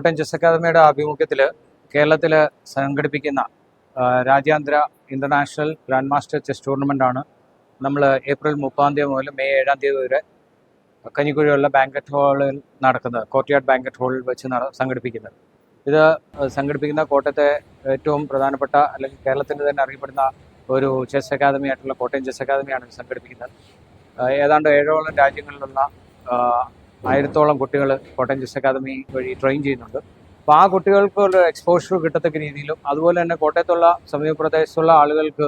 Kottayam chess അക്കാദമിയുടെ ആഭിമുഖ്യത്തിൽ കേരളത്തിൽ സംഘടിപ്പിക്കുന്ന രാജ്യാന്തര ഇൻ്റർനാഷണൽ ഗ്രാൻഡ് മാസ്റ്റർ ചെസ് ടൂർണമെൻ്റാണ് നമ്മൾ ഏപ്രിൽ 30 മുതൽ മെയ് 7 വരെ കഞ്ഞിക്കുഴിയുള്ള ബാങ്കറ്റ് ഹാളിൽ നടക്കുന്നത്, കോർട്ട്യാർഡ് ബാങ്കറ്റ് ഹാളിൽ വെച്ച് സംഘടിപ്പിക്കുന്നത്. ഇത് സംഘടിപ്പിക്കുന്ന കോട്ടയത്തെ ഏറ്റവും പ്രധാനപ്പെട്ട അല്ലെങ്കിൽ കേരളത്തിൻ്റെ തന്നെ അറിയപ്പെടുന്ന ഒരു ചെസ് അക്കാദമി ആയിട്ടുള്ള കോട്ടയം ചെസ് അക്കാദമിയാണ് സംഘടിപ്പിക്കുന്നത്. ഏതാണ്ട് 7ഓളം രാജ്യങ്ങളിലുള്ള 1000ഓളം കുട്ടികൾ കോട്ടയം ചെസ് അക്കാദമി വഴി ട്രെയിൻ ചെയ്യുന്നുണ്ട്. അപ്പോൾ ആ കുട്ടികൾക്ക് ഒരു എക്സ്പോഷർ കിട്ടത്തക്ക രീതിയിലും അതുപോലെ തന്നെ കോട്ടയത്തുള്ള സമീപ പ്രദേശത്തുള്ള ആളുകൾക്ക്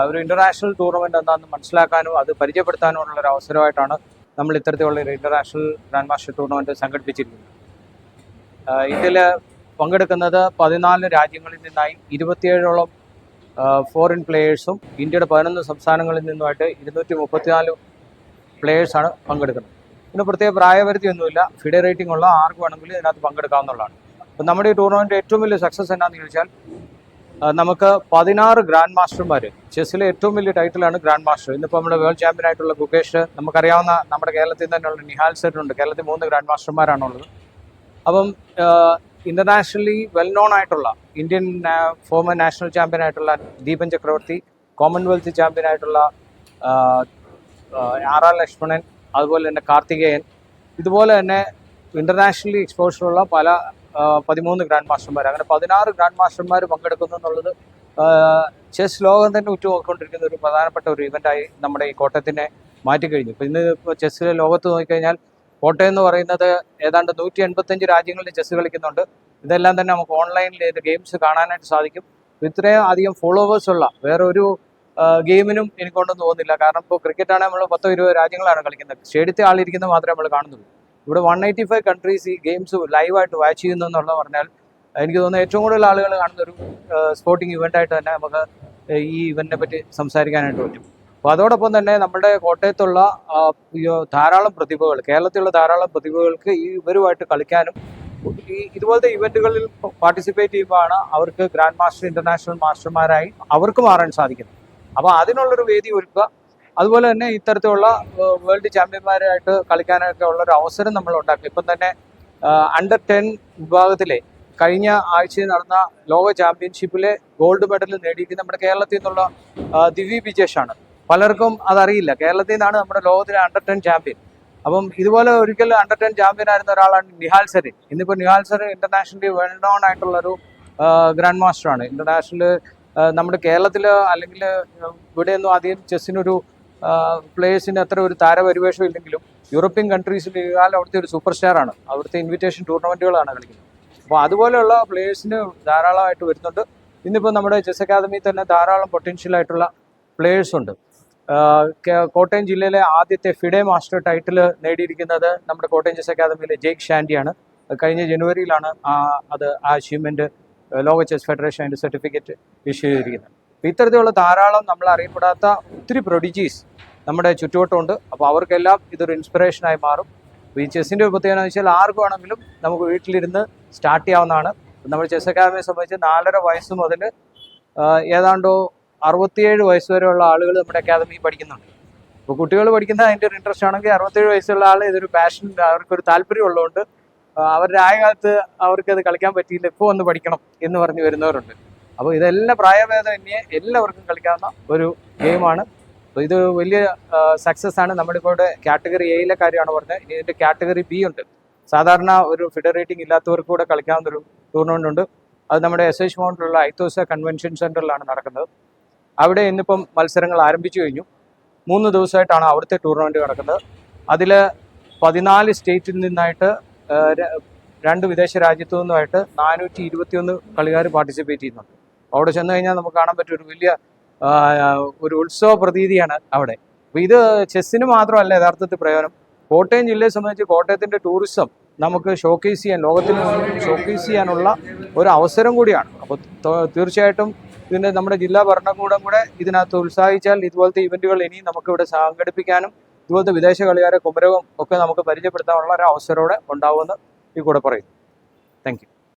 ഒരു ഇൻ്റർനാഷണൽ ടൂർണമെൻ്റ് എന്താണെന്ന് മനസ്സിലാക്കാനും അത് പരിചയപ്പെടുത്താനും ഉള്ളൊരു അവസരമായിട്ടാണ് നമ്മൾ ഇത്തരത്തിലുള്ള ഒരു ഇൻ്റർനാഷണൽ ഗ്രാൻഡ് മാസ്റ്റർ ടൂർണമെൻറ്റ് സംഘടിപ്പിച്ചിരിക്കുന്നത്. ഇതിൽ പങ്കെടുക്കുന്നത് 14 രാജ്യങ്ങളിൽ നിന്നായി 27ഓളം ഫോറിൻ പ്ലേയേഴ്സും ഇന്ത്യയുടെ 11 സംസ്ഥാനങ്ങളിൽ നിന്നുമായിട്ട് 234 പ്ലേയേഴ്സാണ് പങ്കെടുക്കുന്നത്. ഇതിന് പ്രത്യേക പ്രായപരിധിയൊന്നുമില്ല, ഫിഡെ റേറ്റിംഗ് ഉള്ള ആർക്ക് വേണമെങ്കിലും ഇതിനകത്ത് പങ്കെടുക്കാവുന്നതാണ്. അപ്പം നമ്മുടെ ഈ ടൂർണമെൻറ്റ് ഏറ്റവും വലിയ സക്സസ് എന്നാന്ന് ചോദിച്ചാൽ നമുക്ക് 16 ഗ്രാൻഡ് മാസ്റ്റർമാർ, ചെസ്സിലെ ഏറ്റവും വലിയ ടൈറ്റിലാണ് ഗ്രാൻഡ് മാസ്റ്റർ. ഇന്നിപ്പോൾ നമ്മുടെ വേൾഡ് ചാമ്പ്യൻ ആയിട്ടുള്ള ഗുകേഷ്, നമുക്കറിയാവുന്ന നമ്മുടെ കേരളത്തിൽ തന്നെയുള്ള നിഹാൽ സെറ്റുണ്ട്. കേരളത്തിൽ 3 ഗ്രാൻഡ് മാസ്റ്റർമാരാണുള്ളത്. അപ്പം ഇന്റർനാഷണലി വെൽ നോൺ ആയിട്ടുള്ള ഇന്ത്യൻ ഫോമർ നാഷണൽ ചാമ്പ്യൻ ആയിട്ടുള്ള ദീപൻ ചക്രവർത്തി, കോമൺവെൽത്ത് ചാമ്പ്യൻ ആയിട്ടുള്ള ആർ ലക്ഷ്മണൻ, അതുപോലെ തന്നെ കാർത്തികേയൻ, ഇതുപോലെ തന്നെ ഇന്റർനാഷണലി എക്സ്പോഷറുള്ള പല 13 ഗ്രാൻഡ് മാസ്റ്റർമാർ, അങ്ങനെ 16 ഗ്രാൻഡ് മാസ്റ്റർമാർ പങ്കെടുക്കുന്നു എന്നുള്ളത് ചെസ് ലോകം തന്നെ ഉറ്റുനോക്കിക്കൊണ്ടിരിക്കുന്ന ഒരു പ്രധാനപ്പെട്ട ഒരു ഇവൻ്റായി നമ്മുടെ ഈ കോട്ടയത്തിനെ മാറ്റിക്കഴിഞ്ഞു. ഇപ്പോൾ ഇന്ന് ചെസ്സിലെ ലോകത്ത് നോക്കിക്കഴിഞ്ഞാൽ കോട്ടയം എന്ന് പറയുന്നത് ഏതാണ്ട് 185 രാജ്യങ്ങളിൽ ചെസ് കളിക്കുന്നുണ്ട്. ഇതെല്ലാം തന്നെ നമുക്ക് ഓൺലൈനിൽ ഇത് ഗെയിംസ് കാണാനായിട്ട് സാധിക്കും. ഇത്രയും അധികം ഫോളോവേഴ്സ് ഉള്ള വേറെ ഒരു ഗെയിമിനും എനിക്കൊണ്ടെന്ന് തോന്നുന്നില്ല. കാരണം ഇപ്പോൾ ക്രിക്കറ്റാണെങ്കിൽ നമ്മൾ 10-20 രാജ്യങ്ങളാണ് കളിക്കുന്നത്, സ്റ്റേഡിയത്തിൽ ആളിരിക്കുന്നത് മാത്രമേ നമ്മൾ കാണുന്നുള്ളൂ. ഇവിടെ 185 കൺട്രീസ് ഈ ഗെയിംസ് ലൈവായിട്ട് വാച്ച് ചെയ്യുന്നു എന്നുള്ളത് പറഞ്ഞാൽ എനിക്ക് തോന്നുന്നു ഏറ്റവും കൂടുതൽ ആളുകൾ കാണുന്ന ഒരു സ്പോർട്ടിംഗ് ഇവൻ്റായിട്ട് തന്നെ നമുക്ക് ഈ ഇവൻറ്റിനെ പറ്റി സംസാരിക്കാനായിട്ട് പറ്റും. അപ്പോൾ അതോടൊപ്പം തന്നെ നമ്മുടെ കോട്ടയത്തുള്ള ധാരാളം പ്രതിഭകൾ, കേരളത്തിലുള്ള ധാരാളം പ്രതിഭകൾക്ക് ഈ ഇവരുമായിട്ട് കളിക്കാനും ഇതുപോലത്തെ ഇവൻറ്റുകളിൽ പാർട്ടിസിപ്പേറ്റ് ചെയ്യുമ്പോഴാണ് അവർക്ക് ഗ്രാൻഡ് മാസ്റ്റർ ഇൻ്റർനാഷണൽ മാസ്റ്റർമാരായി അവർക്ക് മാറാൻ സാധിക്കുന്നത്. അപ്പോൾ അതിനുള്ളൊരു വേദി ഒരുക്കുക, അതുപോലെ തന്നെ ഇത്തരത്തിലുള്ള വേൾഡ് ചാമ്പ്യന്മാരായിട്ട് കളിക്കാനൊക്കെ ഉള്ളൊരു അവസരം നമ്മൾ ഉണ്ടാക്കി. ഇപ്പം തന്നെ അണ്ടർ 10 വിഭാഗത്തിലെ കഴിഞ്ഞ ആഴ്ചയിൽ നടന്ന ലോക ചാമ്പ്യൻഷിപ്പിലെ ഗോൾഡ് മെഡൽ നേടിയിരിക്കുന്നത് നമ്മുടെ കേരളത്തിൽ നിന്നുള്ള ദിവ്യ ബിജേഷാണ്. പലർക്കും അതറിയില്ല. കേരളത്തിൽ നിന്നാണ് നമ്മുടെ ലോകത്തിലെ അണ്ടർ 10 ചാമ്പ്യൻ. അപ്പം ഇതുപോലെ ഒരിക്കൽ അണ്ടർ 10 ചാമ്പ്യൻ ആയിരുന്ന ഒരാളാണ് നിഹാൽ സരീൻ. ഇന്നിപ്പോൾ Nihal Zareen internationally well known ആയിട്ടുള്ളൊരു ഗ്രാൻഡ് മാസ്റ്ററാണ്. ഇന്റർനാഷണൽ നമ്മുടെ കേരളത്തിൽ അല്ലെങ്കിൽ ഇവിടെയൊന്നും അധികം ചെസ്സിനൊരു പ്ലേയേഴ്സിന് അത്ര ഒരു താരപരിവേഷം ഇല്ലെങ്കിലും യൂറോപ്യൻ കൺട്രീസിൽ നിഹാൽ അവിടുത്തെ ഒരു സൂപ്പർ സ്റ്റാറാണ്. അവിടുത്തെ ഇൻവിറ്റേഷൻ ടൂർണമെൻറ്റുകളാണ് കളിക്കുന്നത്. അപ്പോൾ അതുപോലെയുള്ള പ്ലേയേഴ്സിന് ധാരാളമായിട്ട് വരുന്നുണ്ട്. ഇന്നിപ്പോൾ നമ്മുടെ ചെസ് അക്കാദമിയിൽ തന്നെ ധാരാളം പൊട്ടൻഷ്യൽ ആയിട്ടുള്ള പ്ലേയേഴ്സ് ഉണ്ട്. കോട്ടയം ജില്ലയിലെ ആദ്യത്തെ ഫിഡെ മാസ്റ്റർ ടൈറ്റിൽ നേടിയിരിക്കുന്നത് നമ്മുടെ കോട്ടയം ചെസ് അക്കാദമിയിലെ ജേക്ക് ഷാൻഡിയാണ്. കഴിഞ്ഞ ജനുവരിയിലാണ് ആ അച്ചീവ്മെൻറ്റ് ലോക ചെസ് ഫെഡറേഷൻ അതിൻ്റെ സർട്ടിഫിക്കറ്റ് ഇഷ്യൂ ചെയ്തിരിക്കുന്നത്. അപ്പോൾ ഇത്തരത്തിലുള്ള ധാരാളം നമ്മൾ അറിയപ്പെടാത്ത ഒത്തിരി പ്രൊഡിജീസ് നമ്മുടെ ചുറ്റുവട്ടമുണ്ട്. അപ്പോൾ അവർക്കെല്ലാം ഇതൊരു ഇൻസ്പിറേഷനായി മാറും. അപ്പോൾ ഈ ചെസ്സിൻ്റെ ഒരു പ്രത്യേകത എന്ന് വെച്ചാൽ ആർക്ക് വേണമെങ്കിലും നമുക്ക് വീട്ടിലിരുന്ന് സ്റ്റാർട്ട് ചെയ്യാവുന്നതാണ്. നമ്മൾ ചെസ് അക്കാദമിയെ സംബന്ധിച്ച് 4.5 വയസ്സ് മുതൽ ഏതാണ്ടോ 67 വയസ്സ് വരെയുള്ള ആളുകൾ നമ്മുടെ അക്കാദമിയിൽ പഠിക്കുന്നുണ്ട്. അപ്പോൾ കുട്ടികൾ പഠിക്കുന്ന അതിൻ്റെ ഒരു ഇൻട്രസ്റ്റ് ആണെങ്കിൽ 67 വയസ്സുള്ള ആൾ ഇതൊരു പാഷൻ, അവർക്കൊരു താല്പര്യം ഉള്ളതുകൊണ്ട് അവരുടെ ആയ കാലത്ത് അവർക്കത് കളിക്കാൻ പറ്റിയില്ല, ഇപ്പോൾ വന്ന് പഠിക്കണം എന്ന് പറഞ്ഞ് വരുന്നവരുണ്ട്. അപ്പോൾ ഇതെല്ലാം പ്രായഭേദമന്യേ എല്ലാവർക്കും കളിക്കാവുന്ന ഒരു ഗെയിമാണ്. അപ്പോൾ ഇത് വലിയ സക്സസ് ആണ്. നമ്മുടെ ഇപ്പോൾ കാറ്റഗറി എയിലെ കാര്യമാണ് പറഞ്ഞത്. ഇനി ഇതിൻ്റെ കാറ്റഗറി ബി ഉണ്ട്. സാധാരണ ഒരു ഫിഡെ റേറ്റിംഗ് ഇല്ലാത്തവർക്ക് കൂടെ കളിക്കാവുന്നൊരു ടൂർണമെൻ്റ് ഉണ്ട്. അത് നമ്മുടെ SH മൗണ്ടിലുള്ള ഐത്തോസ കൺവെൻഷൻ സെൻറ്ററിലാണ് നടക്കുന്നത്. അവിടെ ഇന്നിപ്പം മത്സരങ്ങൾ ആരംഭിച്ചു കഴിഞ്ഞു. 3 ദിവസമായിട്ടാണ് അവിടുത്തെ ടൂർണമെൻറ്റ് നടക്കുന്നത്. അതിൽ 14 സ്റ്റേറ്റിൽ നിന്നായിട്ട് 2 വിദേശ രാജ്യത്തു നിന്നുമായിട്ട് 421 കളിക്കാർ പാർട്ടിസിപ്പേറ്റ് ചെയ്യുന്നുണ്ട്. അവിടെ ചെന്ന് കഴിഞ്ഞാൽ നമുക്ക് കാണാൻ പറ്റിയ ഒരു വലിയ ഒരു ഉത്സവ പ്രതീതിയാണ് അവിടെ. അപ്പോൾ ഇത് ചെസ്സിന് മാത്രമല്ല യഥാർത്ഥത്തിൽ പ്രയോജനം. കോട്ടയം ജില്ലയെ സംബന്ധിച്ച് കോട്ടയത്തിൻ്റെ ടൂറിസം നമുക്ക് ഷോക്കേസ് ചെയ്യാൻ, ലോകത്തിന് മുന്നിൽ ഷോക്കേസ് ചെയ്യാനുള്ള ഒരു അവസരം കൂടിയാണ്. അപ്പോൾ തീർച്ചയായിട്ടും ഇതിൻ്റെ നമ്മുടെ ജില്ലാ ഭരണകൂടം കൂടെ ഇതിനകത്ത് ഉത്സാഹിച്ചാൽ ഇതുപോലത്തെ ഇവൻറ്റുകൾ ഇനിയും നമുക്കിവിടെ സംഘടിപ്പിക്കാനും ഇതുപോലത്തെ വിദേശ കളിക്കാരെ കുമരകം ഒക്കെ നമുക്ക് പരിചയപ്പെടുത്താനുള്ള ഒരു അവസരം ഉണ്ടാവുമെന്ന് ഈ കൂടെ പറയുന്നു. Thank you.